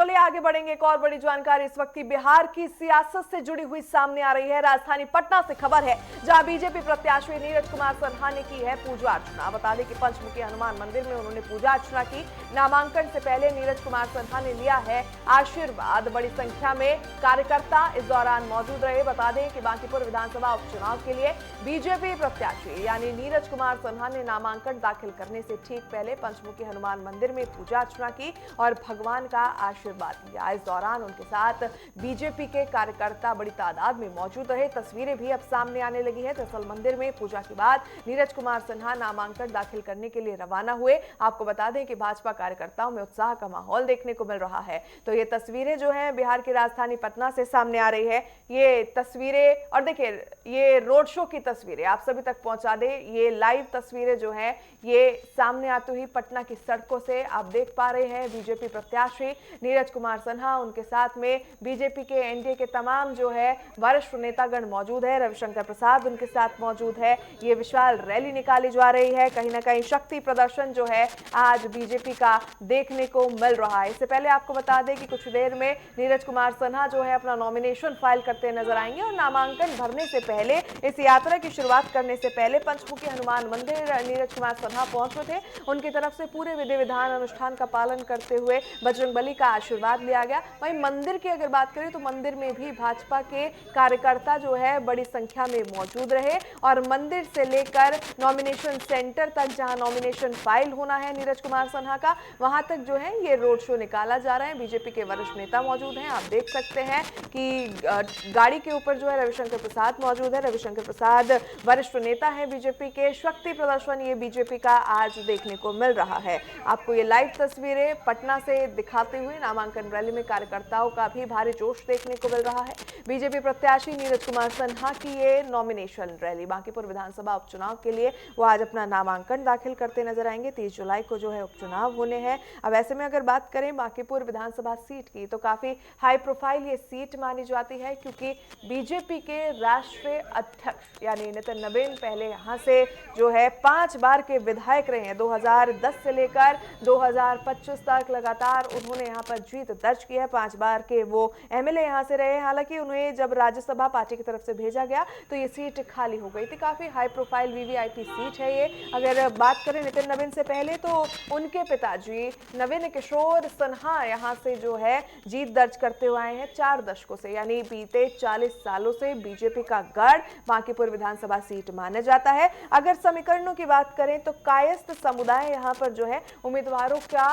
चलिए आगे बढ़ेंगे। एक और बड़ी जानकारी इस वक्त की बिहार की सियासत से जुड़ी हुई सामने आ रही है। राजधानी पटना से खबर है, जहां बीजेपी प्रत्याशी नीरज कुमार सन्हा ने की है पूजा अर्चना। बता दें कि पंचमुखी हनुमान मंदिर में उन्होंने पूजा अर्चना की। नामांकन से पहले नीरज कुमार सन्हा ने लिया है आशीर्वाद। बड़ी संख्या में कार्यकर्ता इस दौरान मौजूद रहे। बता दें कि बांकीपुर विधानसभा उपचुनाव के लिए बीजेपी प्रत्याशी यानी नीरज कुमार सन्हा ने नामांकन दाखिल करने से ठीक पहले पंचमुखी हनुमान मंदिर में पूजा अर्चना की और भगवान का आशीर्वाद लिया। इस दौरान उनके साथ बीजेपी के कार्यकर्ता बड़ी तादाद में मौजूद रहे। तस्वीरें भी अब सामने आने लगी है। दरअसल मंदिर में पूजा के बाद नीरज कुमार सन्हा नामांकन दाखिल करने के लिए रवाना हुए। आपको बता दें कि भाजपा कार्यकर्ताओं में उत्साह का माहौल देखने को मिल रहा है। तो ये तस्वीरें जो है बिहार की राजधानी पटना से सामने आ रही है। ये तस्वीरें और देखिए ये रोड शो की तस्वीरें आप सभी तक पहुंचा दे। ये लाइव तस्वीरें जो है ये सामने आते हुई पटना की सड़कों से आप देख पा रहे हैं। बीजेपी प्रत्याशी नीरज कुमार सन्हा, उनके साथ में बीजेपी के एनडीए के तमाम जो है वरिष्ठ नेतागण मौजूद है। रविशंकर प्रसाद उनके साथ मौजूद है। ये विशाल रैली निकाली जा रही है। कहीं ना कहीं शक्ति प्रदर्शन जो है आज बीजेपी का देखने को मिल रहा है। इससे पहले आपको बता दें कि कुछ देर में नीरज कुमार सन्हा जो है अपना नॉमिनेशन फाइल करते नजर आएंगे और नामांकन भरने से पहले, इस यात्रा की शुरुआत करने से पहले पंचमुखी हनुमान मंदिर नीरज कुमार सन्हा पहुंचे थे। उनकी तरफ से पूरे विधि विधान अनुष्ठान का पालन करते हुए बजरंगबली का आशीर्वाद लिया गया। वहीं मंदिर की अगर बात करें तो मंदिर में भी भाजपा के कार्यकर्ता जो है बड़ी संख्या में मौजूद रहे और मंदिर से लेकर नॉमिनेशन सेंटर तक, जहां नॉमिनेशन फाइल होना है नीरज कुमार सन्हा का, वहां तक जो है ये रोड शो निकाला जा रहा है। बीजेपी के वरिष्ठ नेता मौजूद हैं। आप देख सकते हैं कि गाड़ी के ऊपर जो है रविशंकर प्रसाद मौजूद है। रविशंकर प्रसाद वरिष्ठ नेता है बीजेपी के। शक्ति प्रदर्शन ये बीजेपी का आज देखने को मिल रहा है। आपको ये लाइव तस्वीरें पटना से दिखाते हुए नामांकन रैली में कार्यकर्ताओं का भी भारी जोश देखने को मिल रहा है। बीजेपी प्रत्याशी नीरज कुमार सन्हा की ये नॉमिनेशन रैली, बांकीपुर विधानसभा उपचुनाव के लिए वो आज अपना नामांकन दाखिल करते नजर आएंगे। 30 जुलाई को जो है उपचुनाव होने हैं। अब ऐसे में अगर बात करें बांकीपुर विधानसभा सीट की तो काफी हाई प्रोफाइल ये सीट मानी जाती है, क्योंकि बीजेपी के राष्ट्रीय अध्यक्ष यानी नितिन नवीन पहले यहां से जो है 5 बार के विधायक रहे हैं। 2010 से लेकर 2025 तक लगातार उन्होंने यहां पर जीत दर्ज की है। 5 बार के वो एमएलए यहां से रहे। हालांकि उन्हें जब राज्यसभा पार्टी की तरफ से भेजा गया तो ये सीट खाली हो गई थी। काफी हाई प्रोफाइल वीवीआईपी सीट है ये। अगर बात करें नितिन नवीन से पहले तो उनके पिताजी नवीन किशोर सन्हा यहां से जो है जीत दर्ज करते हुए आए हैं 4 दशकों से, यानी बीते 40 सालों से बीजेपी का गढ़ बांकीपुर विधानसभा सीट माना जाता है। अगर समीकरणों की बात करें तो कायस्थ समुदाय यहां पर जो है उम्मीदवारों का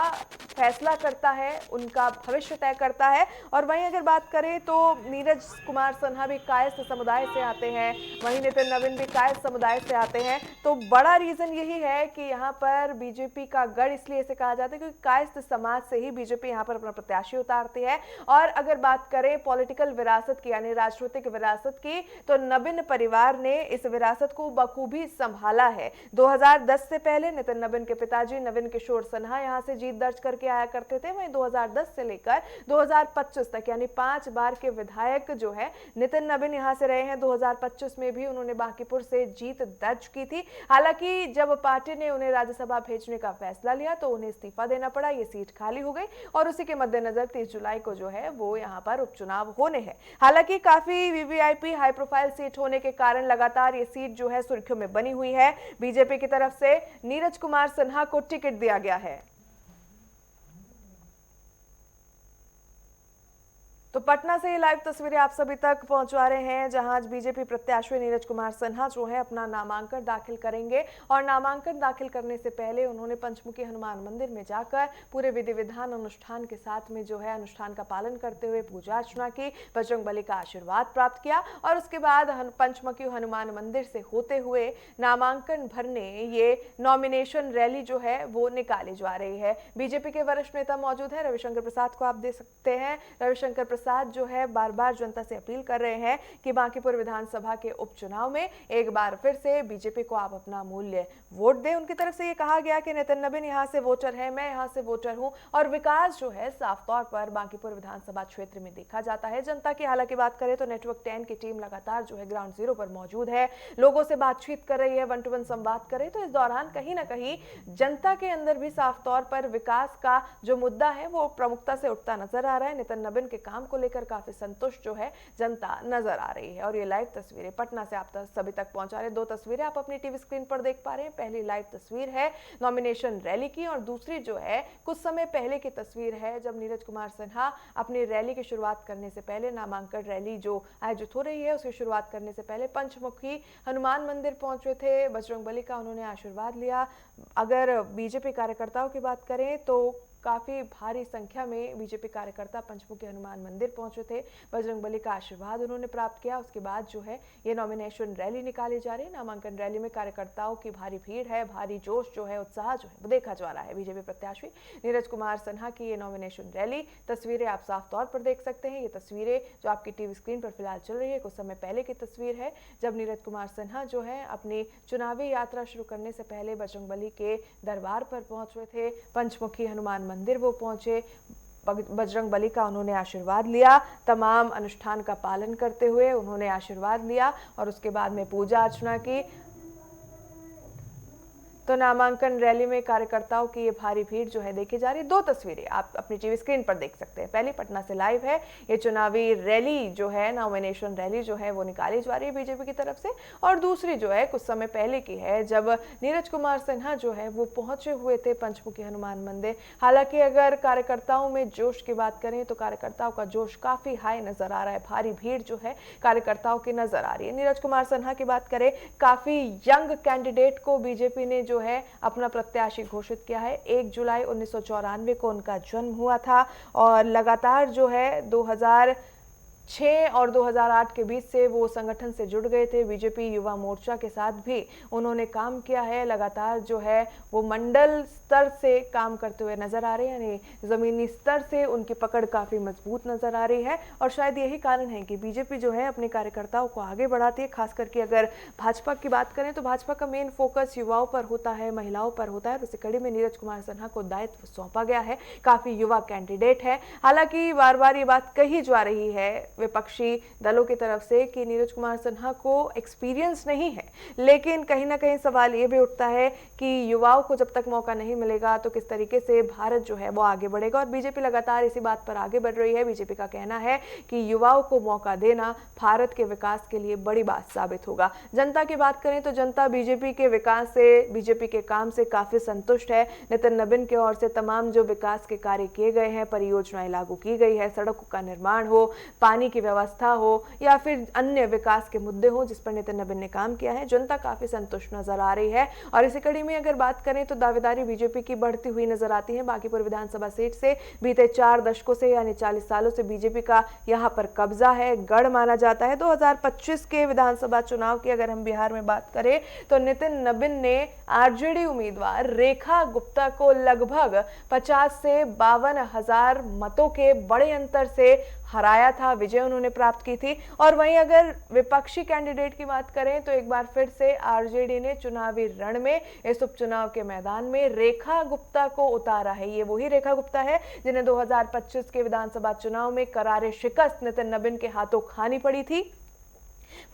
फैसला करता है, उनका भविष्य तय करता है। और वहीं अगर बात करें तो नीरज कुमार सन्हा भी कायस्थ समुदाय से आते हैं, वहीं नितिन नवीन भी कायस्थ समुदाय से आते हैं। तो बड़ा रीजन यही है कि यहाँ पर बीजेपी का गढ़ इसलिए इसे कहा जाता है क्योंकि कायस्थ समाज से ही बीजेपी यहाँ पर अपना प्रत्याशी उतारती है। और अगर बात करें पॉलिटिकल विरासत की यानी राजनीतिक विरासत की, तो नवीन परिवार ने इस विरासत को बखूबी संभाला है। 2010 से पहले नितिन नवीन के पिताजी नवीन किशोर सन्हा यहां से जीत दर्ज करके आया करते थे। वहीं 2010 से लेकर 2025 तक यानी 5 बार के विधायक जो है नितिन नवीन यहां से रहे हैं। 2025 में भी उन्होंने बांकीपुर से जीत दर्ज की थी। हालांकि जब पार्टी ने उन्हें राज्यसभा भेजने का फैसला लिया तो उन्हें इस्तीफा देना पड़ा, ये सीट खाली हो गई और उसी के मद्देनजर 30 जुलाई को जो है वो यहाँ पर उपचुनाव होने हैं। हालांकि काफी वीवीआईपी हाई प्रोफाइल सीट होने के कारण लगातार ये सीट जो है सुर्खियों में बनी हुई है। बीजेपी की तरफ से नीरज कुमार सन्हा को टिकट दिया गया है। तो पटना से ये लाइव तस्वीरें आप सभी तक पहुंचा रहे हैं, जहां आज बीजेपी प्रत्याशी नीरज कुमार सन्हा जो है अपना नामांकन दाखिल करेंगे और नामांकन दाखिल करने से पहले उन्होंने पंचमुखी हनुमान मंदिर में जाकर पूरे विधि विधान अनुष्ठान के साथ में जो है अनुष्ठान का पालन करते हुए पूजा अर्चना की, बजरंगबली का आशीर्वाद प्राप्त किया और उसके बाद पंचमुखी हनुमान मंदिर से होते हुए नामांकन भरने ये नॉमिनेशन रैली जो है वो निकाली जा रही है। बीजेपी के वरिष्ठ नेता मौजूद है। रविशंकर प्रसाद को आप देख सकते हैं। रविशंकर प्रसाद प्रसाद जो है बार बार जनता से अपील कर रहे हैं कि बांकीपुर विधानसभा के उपचुनाव में एक बार फिर से बीजेपी को आप अपना मूल्य वोट दें। उनकी तरफ से ये कहा गया कि नितिन नबीन यहाँ से वोटर है, मैं यहाँ से वोटर हूँ और विकास जो है साफ तौर पर बांकीपुर विधानसभा क्षेत्र में देखा जाता है। जनता की हालांकि बात करें तो नेटवर्क 10 की टीम लगातार जो है ग्राउंड जीरो पर मौजूद है, लोगों से बातचीत कर रही है, 1-to-1 संवाद कर रही है। तो इस दौरान कहीं ना कहीं जनता के अंदर भी साफ तौर पर विकास का जो मुद्दा है वो प्रमुखता से उठता नजर आ रहा है। नितिन नबीन के काम को लेकर काफी संतुष्ट जो है जनता नजर आ रही है। और ये लाइव तस्वीरें पटना से आप सभी तक पहुंचा रहे, 2 तस्वीरें आप अपनी टीवी स्क्रीन पर देख पा रहे हैं। पहली लाइव तस्वीर है नॉमिनेशन रैली की और दूसरी जो है कुछ समय पहले की तस्वीर है जब नीरज कुमार सिन्हा अपनी रैली की शुरुआत करने से पहले, नामांकन रैली जो आयोजित हो रही है उसकी शुरुआत करने से पहले पंचमुखी हनुमान मंदिर पहुंचे थे। बजरंगबली का उन्होंने आशीर्वाद लिया। अगर बीजेपी कार्यकर्ताओं की बात करें तो काफी भारी संख्या में बीजेपी कार्यकर्ता पंचमुखी हनुमान मंदिर पहुंचे थे, बजरंगबली का आशीर्वाद उन्होंने प्राप्त किया। उसके बाद जो है ये नॉमिनेशन रैली निकाली जा रही है। नामांकन रैली में कार्यकर्ताओं की भारी भीड़ है, भारी जोश जो है, उत्साह जो है वो देखा जा रहा है। बीजेपी प्रत्याशी नीरज कुमार सिन्हा की ये नॉमिनेशन रैली तस्वीरें आप साफ तौर पर देख सकते हैं। ये तस्वीरें जो आपकी टीवी स्क्रीन पर फिलहाल चल रही है कुछ समय पहले की तस्वीर है जब नीरज कुमार सिन्हा जो है अपनी चुनावी यात्रा शुरू करने से पहले बजरंगबली के दरबार पर पहुंचे थे। पंचमुखी हनुमान मंदिर वो पहुंचे, बजरंगबली का उन्होंने आशीर्वाद लिया। तमाम अनुष्ठान का पालन करते हुए उन्होंने आशीर्वाद लिया और उसके बाद में पूजा अर्चना की। तो नामांकन रैली में कार्यकर्ताओं की ये भारी भीड़ जो है देखी जा रही है। 2 तस्वीरें आप अपनी टीवी स्क्रीन पर देख सकते हैं। पहली पटना से लाइव है, ये चुनावी रैली जो है, नॉमिनेशन रैली जो है वो निकाली जा रही है बीजेपी की तरफ से। और दूसरी जो है कुछ समय पहले की है जब नीरज कुमार सिन्हा जो है वो पहुंचे हुए थे पंचमुखी हनुमान मंदिर। हालांकि अगर कार्यकर्ताओं में जोश की बात करें तो कार्यकर्ताओं का जोश काफी हाई नजर आ रहा है, भारी भीड़ जो है कार्यकर्ताओं की नजर आ रही है। नीरज कुमार सिन्हा की बात करें, काफी यंग कैंडिडेट को बीजेपी ने जो है अपना प्रत्याशी घोषित किया है। 1 जुलाई 1994 को उनका जन्म हुआ था और लगातार जो है 2006 और 2008 के बीच से वो संगठन से जुड़ गए थे। बीजेपी युवा मोर्चा के साथ भी उन्होंने काम किया है। लगातार जो है वो मंडल स्तर से काम करते हुए नजर आ रहे हैं, यानी जमीनी स्तर से उनकी पकड़ काफी मजबूत नजर आ रही है। और शायद यही कारण है कि बीजेपी जो है अपने कार्यकर्ताओं को आगे बढ़ाती है। खास करके अगर भाजपा की बात करें तो भाजपा का मेन फोकस युवाओं पर होता है, महिलाओं पर होता है। इसी कड़ी में नीरज कुमार सिन्हा को दायित्व सौंपा गया है, काफी युवा कैंडिडेट है। हालांकि बार बार ये बात कही जा रही है विपक्षी दलों की तरफ से कि नीरज कुमार सिन्हा को एक्सपीरियंस नहीं है, लेकिन कहीं ना कहीं सवाल ये भी उठता है कि युवाओं को जब तक मौका नहीं मिलेगा तो किस तरीके से भारत जो है वो आगे बढ़ेगा। और बीजेपी लगातार इसी बात पर आगे बढ़ रही है। बीजेपी का कहना है कि युवाओं को मौका देना भारत के विकास के लिए बड़ी बात साबित होगा। जनता की बात करें तो जनता बीजेपी के विकास से, बीजेपी के काम से काफी संतुष्ट है। नितिन नबीन की ओर से तमाम जो विकास के कार्य किए गए हैं, परियोजनाएं लागू की गई है, सड़कों का निर्माण हो, पानी की व्यवस्था हो या फिर अन्य विकास के मुद्दे हो जिस पर नितिन नबीन ने काम किया है, जनता काफी संतुष्ट नजर आ रही है। और इसी कड़ी में अगर बात करें तो दावेदारी बीजेपी की बढ़ती हुई नजर आती है। बांकीपुर विधानसभा सीट से बीते 4 दशकों से यानी 40 सालों से बीजेपी का यहां पर कब्जा है, गढ़ माना जाता है। 2025 के विधानसभा चुनाव की अगर हम बिहार में बात करें तो नितिन नबीन ने आरजेडी उम्मीदवार रेखा गुप्ता को लगभग 50 से 52 हजार मतों के बड़े अंतर से हराया था, विजय उन्होंने प्राप्त की थी। और वहीं अगर विपक्षी कैंडिडेट की बात करें तो एक बार फिर से आरजेडी ने चुनावी रण में, इस उपचुनाव के मैदान में रेखा गुप्ता को उतारा है। ये वही रेखा गुप्ता है जिन्हें 2025 के विधानसभा चुनाव में करारे शिकस्त नितिन नबीन के हाथों खानी पड़ी थी।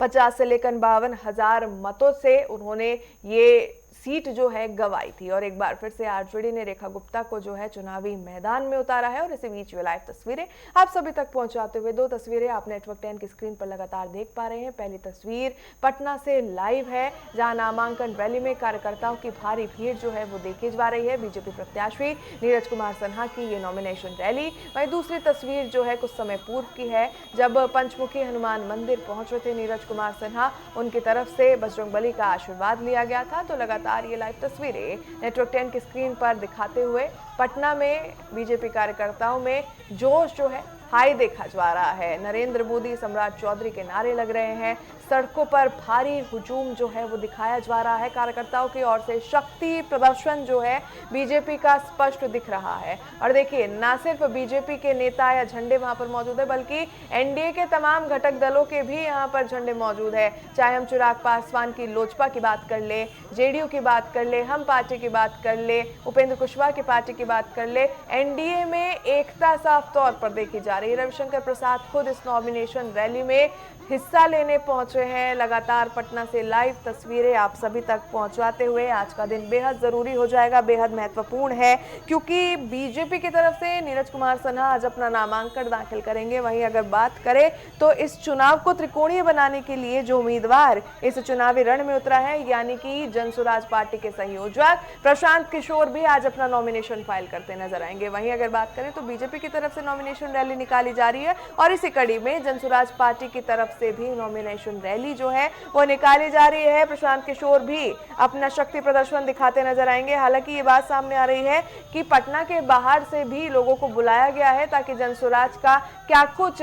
50 से लेकर 52 हजार मतों से उन्होंने ये सीट जो है गंवाई थी। और एक बार फिर से आरजेडी ने रेखा गुप्ता को जो है चुनावी मैदान में उतारा है। और इसी बीच वे लाइव तस्वीरें आप सभी तक पहुंचाते हुए 2 तस्वीरें आप नेटवर्क 10 की स्क्रीन पर लगातार देख पा रहे हैं। पहली तस्वीर पटना से लाइव है जहां नामांकन रैली में कार्यकर्ताओं की भारी भीड़ जो है वो देखी जा रही है। बीजेपी प्रत्याशी नीरज कुमार सिन्हा की ये नॉमिनेशन रैली। वहीं दूसरी तस्वीर जो है कुछ समय पूर्व की है जब पंचमुखी हनुमान मंदिर पहुंचे थे नीरज कुमार सिन्हा, उनकी तरफ से बजरंगबली का आशीर्वाद लिया गया था। तो लगातार ये लाइव तस्वीरें नेटवर्क 10 की स्क्रीन पर दिखाते हुए पटना में बीजेपी कार्यकर्ताओं में जोश जो है हाई देखा जा रहा है। नरेंद्र मोदी, सम्राट चौधरी के नारे लग रहे हैं। सड़कों पर भारी हुजूम जो है वो दिखाया जा रहा है कार्यकर्ताओं की ओर से। शक्ति प्रदर्शन जो है बीजेपी का स्पष्ट दिख रहा है। और देखिए, ना सिर्फ बीजेपी के नेता या झंडे वहां पर मौजूद है, बल्कि एनडीए के तमाम घटक दलों के भी यहाँ पर झंडे मौजूद है। चाहे हम चिराग पासवान की लोजपा की बात कर ले, जेडीयू की बात कर ले, हम पार्टी की बात कर ले, उपेंद्र कुशवाहा की पार्टी की बात कर ले, एनडीए में एकता साफ तौर पर देखी जा रही है। रविशंकर प्रसाद खुद इस नॉमिनेशन रैली में हिस्सा लेने पहुंचे हैं। लगातार पटना से लाइव तस्वीरें आप सभी तक पहुंचाते हुए आज का दिन बेहद जरूरी हो जाएगा, बेहद महत्वपूर्ण है, क्योंकि बीजेपी की तरफ से नीरज कुमार सिन्हा आज अपना नामांकन दाखिल करेंगे। वहीं अगर बात करें तो इस चुनाव को त्रिकोणीय बनाने के लिए जो उम्मीदवार इस चुनावी रण में उतरा है, यानी कि जनसुराज पार्टी के संयोजक प्रशांत किशोर भी आज अपना नॉमिनेशन फाइल करते नजर आएंगे। वहीं अगर बात करें तो बीजेपी की तरफ से नॉमिनेशन रैली निकाली जा रही है और इसी कड़ी में जनसुराज पार्टी की तरफ से भी नॉमिनेशन रैली जो है वो निकाली जा रही है। प्रशांत किशोर भी अपना शक्ति प्रदर्शन दिखाते नजर आएंगे। हालांकि ये बात सामने आ रही है कि पटना के बाहर से भी लोगों को बुलाया गया है ताकि जनसुराज का क्या कुछ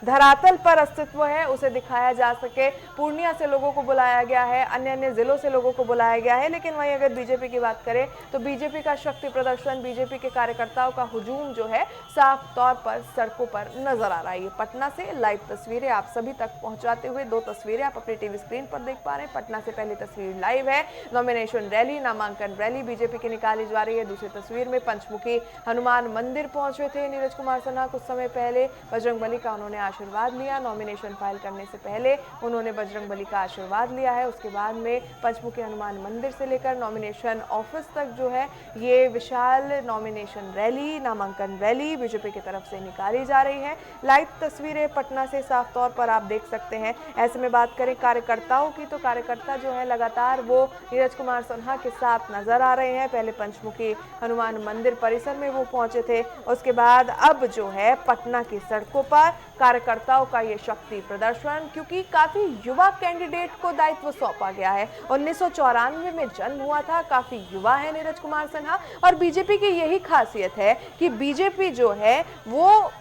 धरातल पर अस्तित्व है उसे दिखाया जा सके। पूर्णिया से लोगों को बुलाया गया है, अन्य अन्य जिलों से लोगों को बुलाया गया है। लेकिन वहीं अगर बीजेपी की बात करें तो बीजेपी का शक्ति प्रदर्शन, बीजेपी के कार्यकर्ताओं का हुजूम जो है साफ तौर पर सड़कों पर नजर आ रहा है। पटना से लाइव तस्वीरें आप सभी तक पहुंचाते हुए दो तस्वीरें आप अपने टीवी स्क्रीन पर देख पा रहे हैं। पटना से पहली तस्वीर लाइव है, नॉमिनेशन रैली, नामांकन रैली बीजेपी की निकाली जा रही है। दूसरी तस्वीर में पंचमुखी हनुमान मंदिर पहुंचे थे नीरज कुमार सिन्हा। कुछ समय पहले बजरंगबली का उन्होंने आशीर्वाद लिया। नॉमिनेशन फाइल करने से पहले उन्होंने बजरंगबली का आशीर्वाद लिया है। उसके बाद में पंचमुखी हनुमान मंदिर से लेकर नॉमिनेशन ऑफिस तक जो है ये विशाल नॉमिनेशन रैली, नामांकन रैली बीजेपी की तरफ से निकाली जा रही है। लाइव तस्वीरें पटना से साफ तौर पर आप देख सकते हैं। ऐसे में बात करें कार्यकर्ताओं की तो कार्यकर्ता जो है लगातार वो नीरज कुमार सिन्हा के साथ नजर आ रहे हैं। पहले पंचमुखी हनुमान मंदिर परिसर में वो पहुंचे थे, उसके बाद अब जो है पटना की सड़कों पर कार्यकर्ताओं का ये शक्ति प्रदर्शन, क्योंकि काफी युवा कैंडिडेट को दायित्व सौंपा गया है। 1994 में जन्म हुआ था, काफी युवा है नीरज कुमार सिन्हा। और बीजेपी की यही खासियत है कि बीजेपी जो है वो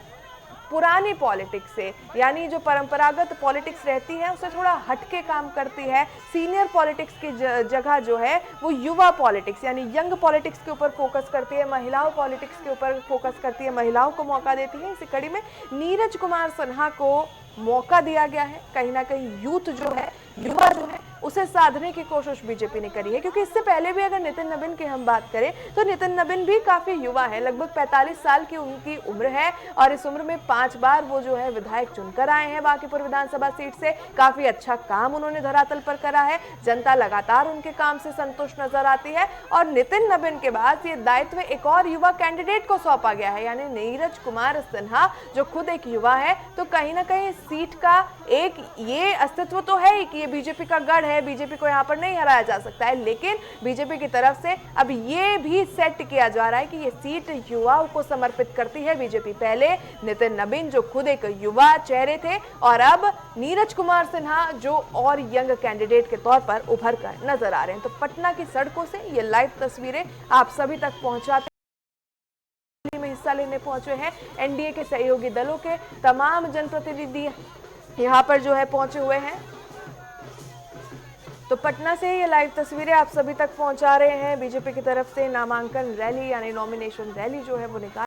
पुरानी पॉलिटिक्स से, यानी जो परंपरागत पॉलिटिक्स रहती है उससे थोड़ा हटके काम करती है। सीनियर पॉलिटिक्स की जगह जो है वो युवा पॉलिटिक्स यानी यंग पॉलिटिक्स के ऊपर फोकस करती है, महिलाओं पॉलिटिक्स के ऊपर फोकस करती है, महिलाओं को मौका देती है। इसी कड़ी में नीरज कुमार सिन्हा को मौका दिया गया है। कहीं ना कहीं यूथ जो है, युवा जो है, उसे साधने की कोशिश बीजेपी ने करी है, क्योंकि इससे पहले भी अगर नितिन नबीन की हम बात करें तो नितिन नबीन भी काफी युवा है, लगभग 45 साल की उनकी उम्र है और इस उम्र में 5 बार वो जो है विधायक चुनकर आए हैं बांकीपुर विधानसभा सीट से। काफी अच्छा काम उन्होंने धरातल पर करा है, जनता लगातार उनके काम से संतुष्ट नजर आती है। और नितिन नबीन के बाद ये दायित्व एक और युवा कैंडिडेट को सौंपा गया है, यानी नीरज कुमार सिन्हा जो खुद एक युवा है। तो कहीं ना कहीं सीट का एक ये अस्तित्व तो है कि ये बीजेपी का गढ़ है, बीजेपी को यहाँ पर नहीं हराया जा सकता है, लेकिन बीजेपी की तरफ से अब ये भी सेट किया जा रहा है कि ये सीट युवाओं को समर्पित करती है बीजेपी। पहले नितिन नबीन जो खुद एक युवा चेहरे थे और अब नीरज कुमार सिन्हा जो और यंग कैंडिडेट के तौर पर उभर कर नजर आ रहे हैं। तो पटना की सड़कों से ये लाइव तस्वीरें आप सभी तक पहुंचाते में हिस्सा लेने पहुंचे हैं एनडीए के सहयोगी दलों के तमाम जनप्रतिनिधि यहाँ पर जो है पहुंचे हुए हैं। तो पटना से ये लाइव तस्वीरें आप सभी तक पहुंचा रहे हैं। बीजेपी की तरफ से नामांकन रैली यानी नॉमिनेशन रैली जो है वो निकाल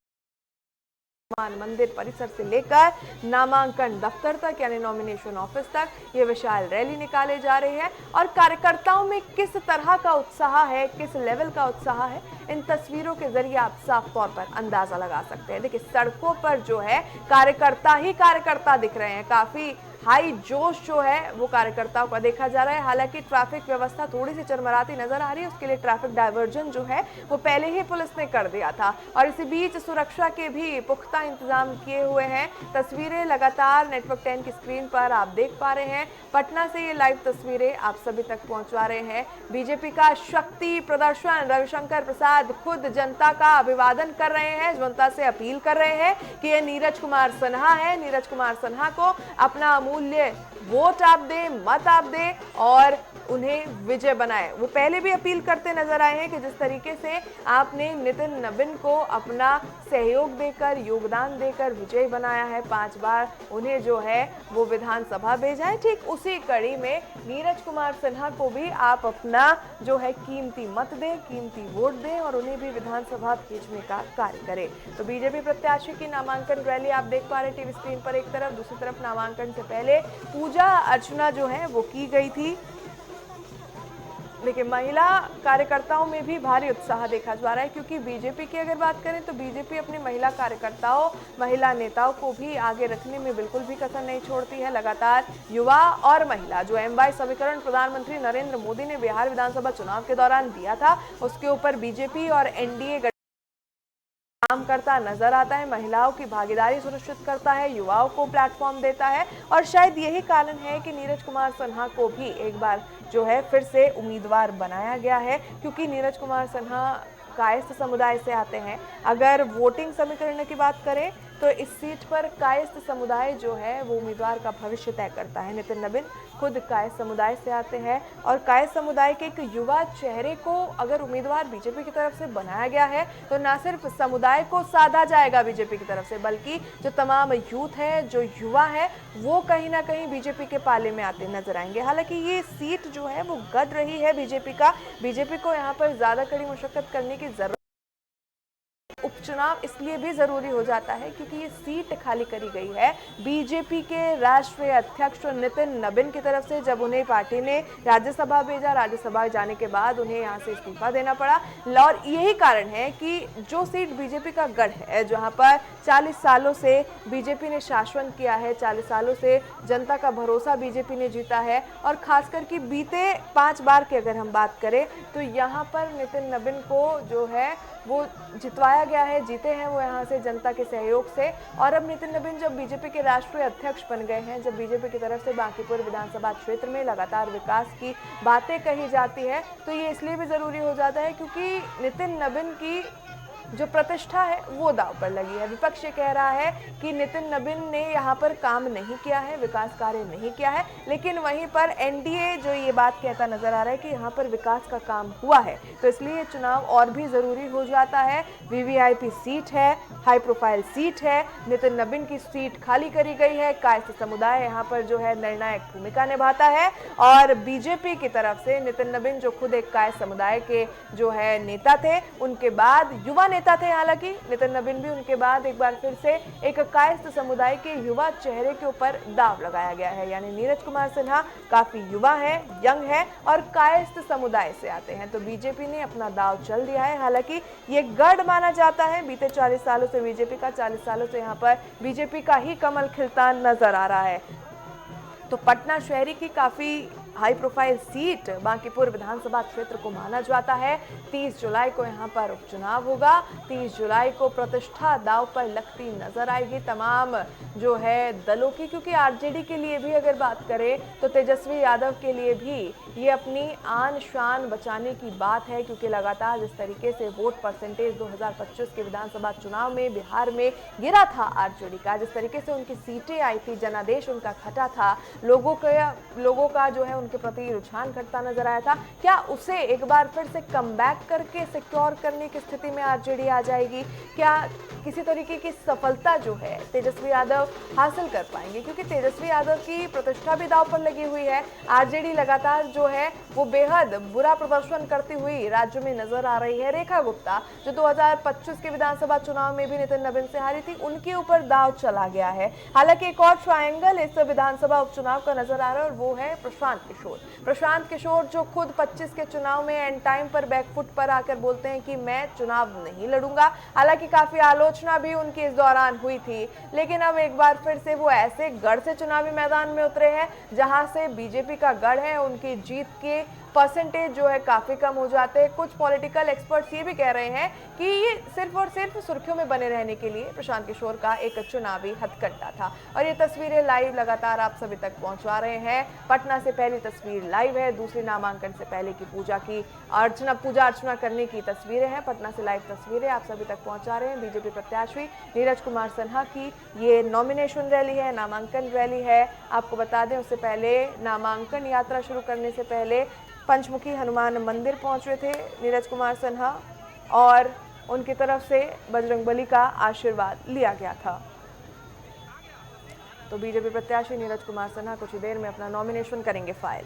मंदिर परिसर से लेकर नामांकन दफ्तर तक यानी नॉमिनेशन ऑफिस तक ये विशाल रैली निकाले जा रही है। और कार्यकर्ताओं में किस तरह का उत्साह है, किस लेवल का उत्साह है, इन तस्वीरों के जरिए आप साफ तौर पर अंदाजा लगा सकते हैं। देखिए, सड़कों पर जो है कार्यकर्ता ही कार्यकर्ता दिख रहे हैं। काफी हाई जोश जो है वो कार्यकर्ताओं का देखा जा रहा है। हालांकि ट्रैफिक व्यवस्था थोड़ी सी चरमराती नजर आ रही है, उसके लिए ट्रैफिक डायवर्जन जो है वो पहले ही पुलिस ने कर दिया था और इसी बीच सुरक्षा के भी पुख्ता इंतजाम किए हुए हैं। तस्वीरें लगातार नेटवर्क 10 की स्क्रीन पर आप देख पा रहे हैं। पटना से ये लाइव तस्वीरें आप सभी तक पहुंचा रहे हैं। बीजेपी का शक्ति प्रदर्शन, रविशंकर प्रसाद खुद जनता का अभिवादन कर रहे हैं, जनता से अपील कर रहे हैं कि ये नीरज कुमार सिन्हा है, नीरज कुमार सिन्हा को अपना अमूल्य वोट आप दें, मत आप दें और उन्हें विजय बनाए। वो पहले भी अपील करते नजर आए हैं कि जिस तरीके से आपने नितिन नबीन को अपना सहयोग देकर, योगदान देकर विजयी बनाया है, 5 बार उन्हें जो है वो विधानसभा भेजा है, ठीक उसी कड़ी में नीरज कुमार सिन्हा को भी आप अपना जो है कीमती मत दें, कीमती वोट दें और उन्हें भी विधानसभा भेजने का कार्य करें। तो बीजेपी प्रत्याशी की नामांकन रैली आप देख पा रहे टीवी स्क्रीन पर, एक तरफ, दूसरी तरफ नामांकन से पहले पूजा अर्चना जो है वो की गई थी। देखिए, महिला कार्यकर्ताओं में भी भारी उत्साह देखा जा रहा है, क्योंकि बीजेपी की अगर बात करें तो बीजेपी अपनी महिला कार्यकर्ताओं, महिला नेताओं को भी आगे रखने में बिल्कुल भी कसर नहीं छोड़ती है। लगातार युवा और महिला जो एमवाई समीकरण प्रधानमंत्री नरेंद्र मोदी ने बिहार विधानसभा चुनाव के दौरान दिया था, उसके ऊपर बीजेपी और एनडीए काम करता नजर आता है, महिलाओं की भागीदारी सुनिश्चित करता है, युवाओं को प्लेटफॉर्म देता है और शायद यही कारण है कि नीरज कुमार सिन्हा को भी एक बार जो है फिर से उम्मीदवार बनाया गया है, क्योंकि नीरज कुमार सिन्हा कायस्थ समुदाय से आते हैं। अगर वोटिंग समीकरण की बात करें तो इस सीट पर कायस्थ समुदाय जो है वो उम्मीदवार का भविष्य तय करता है। नितिन नबीन खुद कायस्थ समुदाय से आते हैं और कायस्थ समुदाय के एक युवा चेहरे को अगर उम्मीदवार बीजेपी की तरफ से बनाया गया है तो न सिर्फ समुदाय को साधा जाएगा बीजेपी की तरफ से, बल्कि जो तमाम यूथ है, जो युवा है, वो कहीं ना कहीं बीजेपी के पाले में आते नजर आएंगे। हालांकि ये सीट जो है वो गढ़ रही है बीजेपी को यहाँ पर ज्यादा कड़ी मशक्कत करने की जरूरत। उपचुनाव इसलिए भी जरूरी हो जाता है क्योंकि ये सीट खाली करी गई है बीजेपी के राष्ट्रीय अध्यक्ष नितिन नबीन की तरफ से। जब उन्हें पार्टी ने राज्यसभा भेजा, राज्यसभा जाने के बाद उन्हें यहां से इस्तीफा देना पड़ा और यही कारण है कि जो सीट बीजेपी का गढ़ है, जहां पर 40 सालों से बीजेपी ने शासन किया है, 40 सालों से जनता का भरोसा बीजेपी ने जीता है और खासकर कि बीते 5 बार की अगर हम बात करें तो यहाँ पर नितिन नबीन को जो है वो जितवाया गया है, जीते हैं वो यहाँ से जनता के सहयोग से। और अब नितिन नबीन जब बीजेपी के राष्ट्रीय अध्यक्ष बन गए हैं, जब बीजेपी की तरफ से बांकीपुर विधानसभा क्षेत्र में लगातार विकास की बातें कही जाती है, तो ये इसलिए भी जरूरी हो जाता है क्योंकि नितिन नबीन की जो प्रतिष्ठा है वो दांव पर लगी है। विपक्ष ये कह रहा है कि नितिन नबीन ने यहाँ पर काम नहीं किया है, विकास कार्य नहीं किया है, लेकिन वहीं पर एनडीए जो ये बात कहता नजर आ रहा है कि यहाँ पर विकास का काम हुआ है, तो इसलिए चुनाव और भी जरूरी हो जाता है। वीवीआईपी सीट है, हाई प्रोफाइल सीट है, नितिन नबीन की सीट खाली करी गई है, कायस्थ समुदाय यहाँ पर जो है निर्णायक भूमिका निभाता है और बीजेपी की तरफ से नितिन नबीन जो खुद एक कायस्थ समुदाय के जो है नेता थे, उनके बाद युवा नेता थे, हालांकि नितिन नबीन भी उनके बाद एक बार फिर से एक कायस्थ समुदाय के युवा चेहरे के ऊपर दाव लगाया गया है। यानी नीरज कुमार सिन्हा काफी युवा है, यंग है और कायस्थ समुदाय से आते हैं, तो बीजेपी ने अपना दाव चल दिया है। हालांकि ये गढ़ माना जाता है, बीते 40 सालों से बीजेपी का, 40 सालों से यहाँ पर बीजेपी का ही कमल खिलता नजर आ रहा है। तो पटना शहरी की काफी हाई प्रोफाइल सीट बांकीपुर विधानसभा क्षेत्र को माना जाता है। 30 जुलाई को यहां पर उपचुनाव होगा, 30 जुलाई को प्रतिष्ठा दांव पर लगती नजर आएगी तमाम जो है दलों की, क्योंकि आरजेडी के लिए भी अगर बात करें तो तेजस्वी यादव के लिए भी ये अपनी आन शान बचाने की बात है, क्योंकि लगातार जिस तरीके से वोट परसेंटेज 2025 के विधानसभा चुनाव में बिहार में गिरा था आरजेडी का, जिस तरीके से उनकी सीटें आई थी, जनादेश उनका घटा था, लोगों का जो है उनके प्रति रुझान घटता नजर आया था, क्या उसे एक बार फिर से कमबैक करके सिक्योर करने की स्थिति में आरजेडी आ जाएगी? क्या किसी तरीके की सफलता जो है तेजस्वी यादव हासिल कर पाएंगे? क्योंकि तेजस्वी यादव की प्रतिष्ठा भी दांव पर लगी हुई है। आरजेडी लगातार जो है वो बेहद बुरा प्रदर्शन करती हुई राज्य में नजर आ रही है। रेखा गुप्ता जो 2025 के विधानसभा चुनाव में भी नितिन नबीन से हारी थी, उनके ऊपर दांव चला गया है। हालांकि एक और ट्रायंगल इस विधानसभा उपचुनाव का नजर आ रहा है और वो है प्रशांत किशोर जो खुद 25 के चुनाव में एंड टाइम पर बैकफुट पर आकर बोलते हैं कि मैं चुनाव नहीं लड़ूंगा। हालांकि काफी आलोचना भी उनकी इस दौरान हुई थी, लेकिन अब एक बार फिर से वो ऐसे गढ़ से चुनावी मैदान में उतरे हैं जहां से बीजेपी का गढ़ है, उनकी जीत के परसेंटेज जो है काफी कम हो जाते हैं। कुछ पॉलिटिकल एक्सपर्ट्स ये भी कह रहे हैं कि ये सिर्फ और सिर्फ सुर्खियों में बने रहने के लिए प्रशांत किशोर का एक चुनावी हथकंडा था। और ये तस्वीरें लाइव लगातार आप सभी तक पहुंचा रहे हैं। पटना से पहली तस्वीर लाइव है। दूसरी नामांकन से पहले की पूजा अर्चना करने की तस्वीरें हैं। पटना से लाइव तस्वीरें आप सभी तक पहुंचा रहे हैं। बीजेपी प्रत्याशी नीरज कुमार सिन्हा की ये नॉमिनेशन रैली है, नामांकन रैली है। आपको बता दें, उससे पहले नामांकन यात्रा शुरू करने से पहले पंचमुखी हनुमान मंदिर पहुंचे थे नीरज कुमार सिन्हा और उनकी तरफ से बजरंगबली का आशीर्वाद लिया गया था। तो बीजेपी प्रत्याशी नीरज कुमार सिन्हा कुछ ही देर में अपना नॉमिनेशन करेंगे फाइल।